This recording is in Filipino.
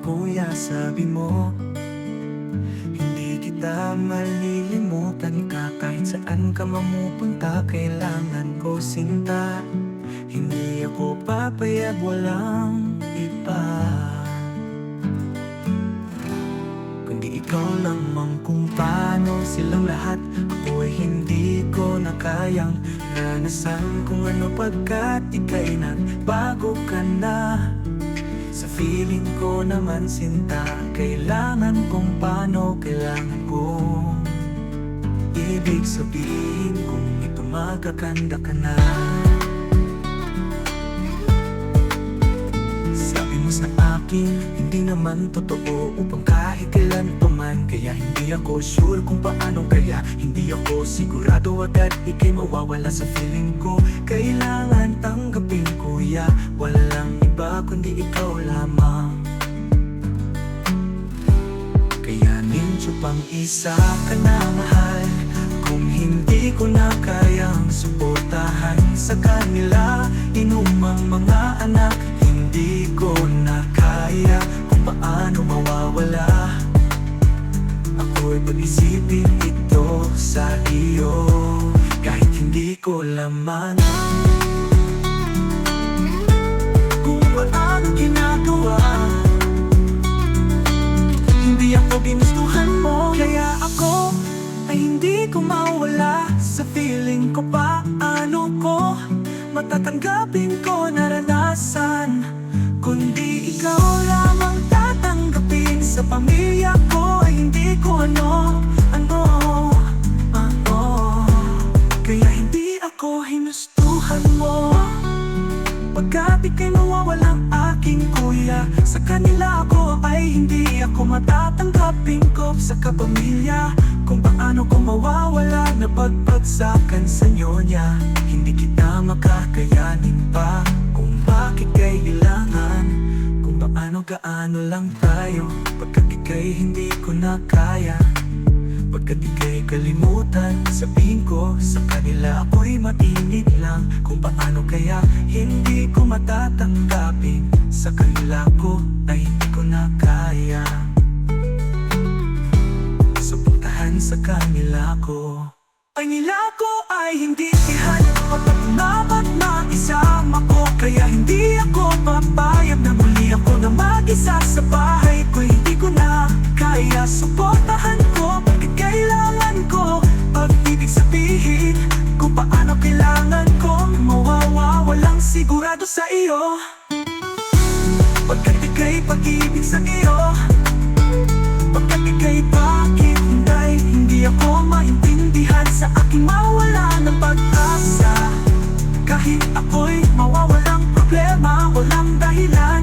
kuya, sabi mo hindi kita malilimutan ka. Kahit saan ka mamupunta, kailangan ko sinta. Hindi ako papayag, walang iba kundi ikaw lamang. Kung paano silang lahat, ako'y hindi ko na kayang ranasan kung ano, pagkat ika'y nagbago ka na. Sa feeling ko naman sinta, kailangan kung paano, kailangan kong ibig sabihin kung ito magaganda ka na. Sabi mo sa akin, hindi naman totoo upang kahit kailan pa man. Kaya hindi ako sure kung paano, kaya hindi ako sigurado agad ika'y mawawala sa feeling ko. Kailangan tanggapin, kuya, walang iba kundi ikaw lamang. Kayanin siya pang isa ka na mahal. Kung hindi ko na kayang suportahan sa kanila, inumang mga anak, hindi ko na kaya kung paano mawawala. Ako'y pag-isipin ito sa iyo, kahit hindi ko laman kung paano ginagawa. Hindi ako ginustuhan mo, kaya ako ay hindi ko mawala sa feeling ko. Paano ko matatanggapin ko naranasan, kundi ikaw lamang tatanggapin. Sa pamilya ko ay hindi ko ano. Kaya hindi ako hinustuhan mo, pagkat ika'y mawawalang aking kuya. Sa kanila ako ay hindi ako matatanggapin ko. Sa kapamilya, kung paano ko mawawala na pagpagsakan sa nyonya. Hindi kita makakayanin pa, kung bakit kailangan, kung paano gaano lang tayo. Pagkat ika'y hindi ko na kaya, pagkat ika'y kalimutan, sabihin ko sa kanila ako'y mainit lang. Kung paano kaya hindi ko matatanggapin, sa kanila ko ay hindi ko na kaya suportahan sa kanila ko. Ay nila ko ay hindi ihan, kapag dapat maisama ko. Kaya hindi ako papayag na muli ako na mag-isa sa bahay ko. Hindi ko na kaya suportahan ko, bakit kailangan ko pag-ibig sabihin kung paano kailangan kong mawawalang sigurado sa iyo. Pagkat ika'y pag-ibig sa iyo, pagkat ika'y bakit hindi ako maintindihan. Sa aking mawala ng pag-asa, kahit ako'y mawawalang problema, walang dahilan.